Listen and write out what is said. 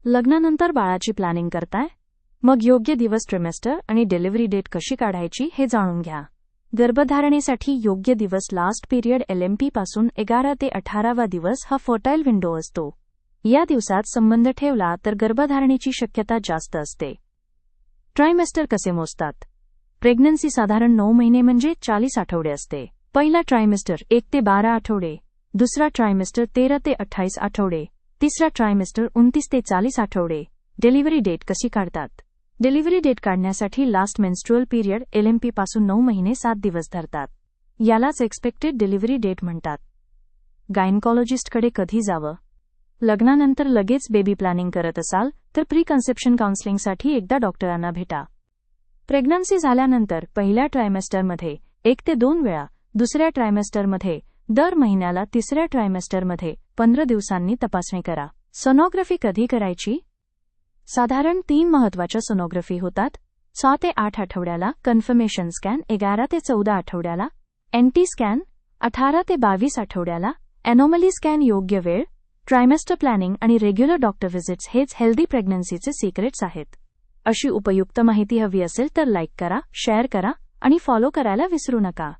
लग्नानंतर बाळाची प्लॅनिंग करताय? मग योग्य दिवस, ट्रिमेस्टर आणि डिलिव्हरी डेट कशी काढायची हे जाणून घ्या. गर्भधारणेसाठी योग्य दिवस लास्ट पिरियड LMP पासून 11 ते 18वा दिवस हा फर्टाईल विंडो असतो. या दिवसात संबंध ठेवला तर गर्भधारणेची शक्यता जास्त असते. ट्रायमेस्टर कसे मोजतात? प्रेग्नन्सी साधारण 9 महिने म्हणजे 40 आठवडे असते. पहिला ट्रायमेस्टर 1 ते 12 आठवडे, दुसरा ट्रायमेस्टर 13 ते 28 आठवडे, तिसरा ट्रायमेस्टर 29 ते 40 आठवडे. डिलिव्हरी डेट कशी काढतात? डिलिव्हरी डेट काढण्यासाठी लास्ट मेन्स्ट्रुअल पिरियड LMP पासून 9 महिने 7 दिवस धरतात. यालाच एक्सपेक्टेड डिलिव्हरी डेट म्हणतात. गायनेकॉलॉजिस्टकडे कधी जावं? लग्नानंतर लगेच बेबी प्लॅनिंग करत असाल तर प्री कन्सेप्शन काउन्सिलिंगसाठी एकदा डॉक्टरांना भेटा. प्रेग्नन्सी झाल्यानंतर पहिल्या ट्रायमेस्टरमध्ये 1 ते 2 वेळा, दुसऱ्या ट्रायमेस्टरमध्ये दर महिन्याला, तिसऱ्या ट्रायमेस्टरमध्ये 15 दिवसांनी तपासणी करा. सोनोग्राफी कधी करायची? साधारण 3 महत्त्वाच्या सोनोग्राफी होतात. 6 ते 8 आठवड्याला कन्फर्मेशन स्कॅन, 11 ते 14 आठवड्याला NT स्कॅन, 18 ते 22 आठवड्याला एनोमली स्कॅन. योग्य वेळ, ट्रायमेस्टर प्लॅनिंग आणि रेग्युलर डॉक्टर व्हिजिट्स हेच हेल्दी प्रेग्नन्सीचे सिक्रेट्स आहेत. अशी उपयुक्त माहिती हवी असेल तर लाईक करा, शेअर करा आणि फॉलो करायला विसरू नका.